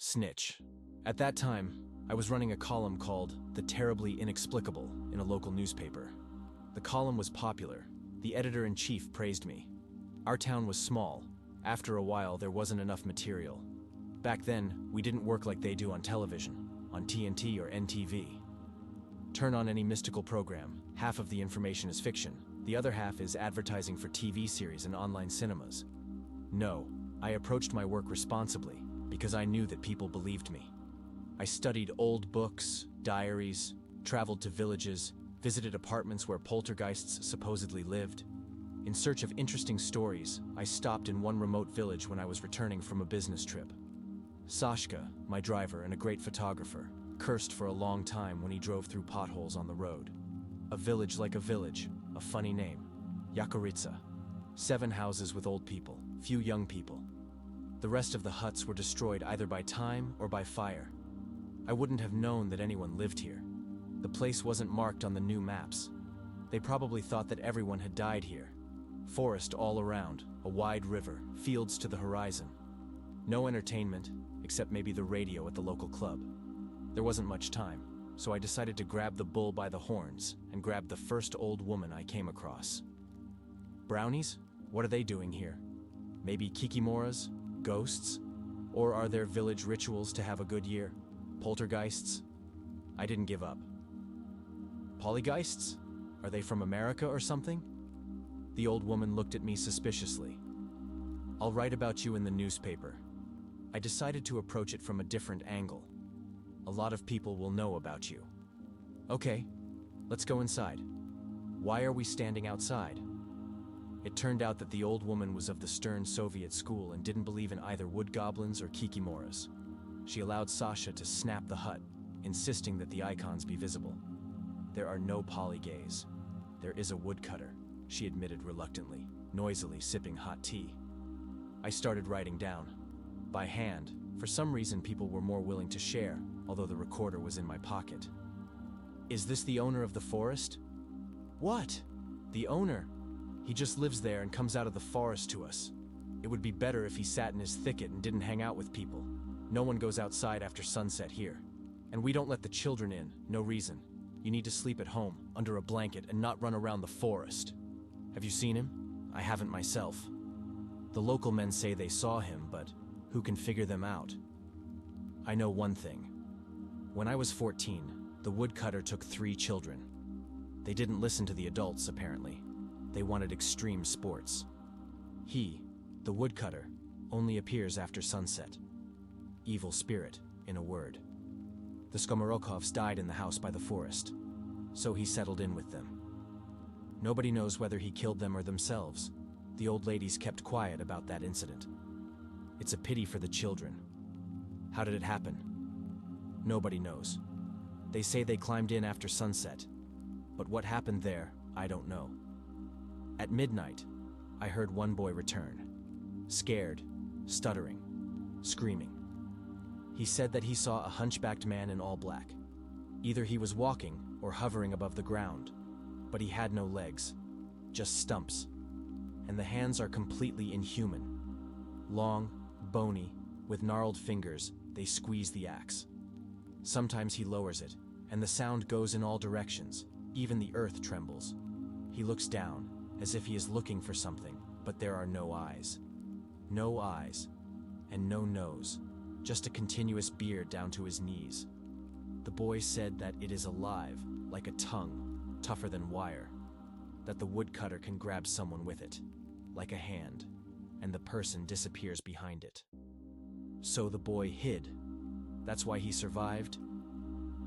Snitch. At that time, I was running a column called The Terribly Inexplicable in a local newspaper. The column was popular. The editor-in-chief praised me. Our town was small. After a while, there wasn't enough material. Back then, we didn't work like they do on television, on TNT or NTV. Turn on any mystical program, half of the information is fiction, the other half is advertising for TV series and online cinemas. No, I approached my work responsibly because I knew that people believed me. I studied old books, diaries, traveled to villages, visited apartments where poltergeists supposedly lived. In search of interesting stories, I stopped in one remote village when I was returning from a business trip. Sashka, my driver and a great photographer, cursed for a long time when he drove through potholes on the road. A village like a village, a funny name. Yakoritsa. 7 houses with old people, few young people. The rest of the huts were destroyed either by time or by fire. I wouldn't have known that anyone lived here. The place wasn't marked on the new maps. They probably thought that everyone had died here. Forest all around, a wide river, fields to the horizon. No entertainment, except maybe the radio at the local club. There wasn't much time, so I decided to grab the bull by the horns and grab the first old woman I came across. Brownies? What are they doing here? Maybe kikimoras? Ghosts? Or are there village rituals to have a good year? Poltergeists? I didn't give up. Polygeists? Are they from America or something? The old woman looked at me suspiciously. I'll write about you in the newspaper. I decided to approach it from a different angle. A lot of people will know about you. Okay, let's go inside. Why are we standing outside? It turned out that the old woman was of the stern Soviet school and didn't believe in either wood goblins or kikimoras. She allowed Sasha to snap the hut, insisting that the icons be visible. There are no polygays. There is a woodcutter, she admitted reluctantly, noisily sipping hot tea. I started writing down. By hand, for some reason people were more willing to share, although the recorder was in my pocket. Is this the owner of the forest? What? The owner? He just lives there and comes out of the forest to us. It would be better if he sat in his thicket and didn't hang out with people. No one goes outside after sunset here. And we don't let the children in, no reason. You need to sleep at home, under a blanket, and not run around the forest. Have you seen him? I haven't myself. The local men say they saw him, but who can figure them out? I know one thing. When I was 14, the woodcutter took 3 children. They didn't listen to the adults, apparently. They wanted extreme sports. He, the woodcutter, only appears after sunset. Evil spirit, in a word. The Skomorokovs died in the house by the forest, so he settled in with them. Nobody knows whether he killed them or themselves. The old ladies kept quiet about that incident. It's a pity for the children. How did it happen? Nobody knows. They say they climbed in after sunset, but what happened there, I don't know. At midnight, I heard one boy return, scared, stuttering, screaming. He said that he saw a hunchbacked man in all black. Either he was walking or hovering above the ground, but he had no legs, just stumps, and the hands are completely inhuman. Long, bony, with gnarled fingers, they squeeze the axe. Sometimes he lowers it, and the sound goes in all directions, even the earth trembles. He looks down, as if he is looking for something, but there are no eyes. No eyes, and no nose. Just a continuous beard down to his knees. The boy said that it is alive, like a tongue, tougher than wire. That the woodcutter can grab someone with it, like a hand, and the person disappears behind it. So the boy hid. That's why he survived?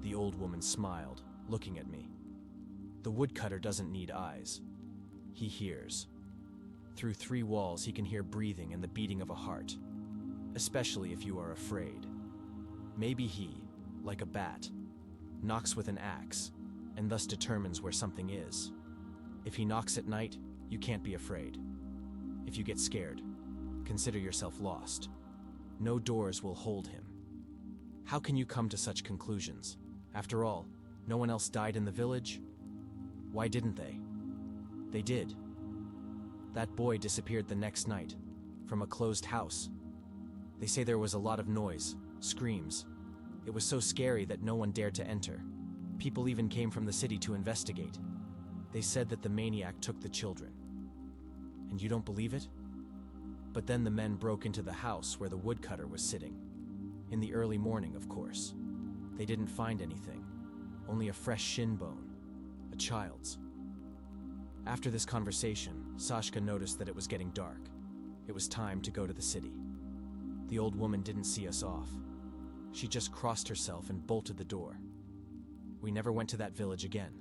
The old woman smiled, looking at me. The woodcutter doesn't need eyes. He hears. Through 3 walls he can hear breathing and the beating of a heart. Especially if you are afraid. Maybe he, like a bat, knocks with an axe, and thus determines where something is. If he knocks at night, you can't be afraid. If you get scared, consider yourself lost. No doors will hold him. How can you come to such conclusions? After all, no one else died in the village? Why didn't they? They did. That boy disappeared the next night, from a closed house. They say there was a lot of noise, Screams. It was so scary that no one dared to enter. People even came from the city to investigate. They said that the maniac took the children. And you don't believe it? But then the men broke into the house where the woodcutter was sitting. In the early morning, of course. They didn't find anything, only a fresh shin bone, a child's. After this conversation, Sashka noticed that it was getting dark. It was time to go to the city. The old woman didn't see us off. She just crossed herself and bolted the door. We never went to that village again.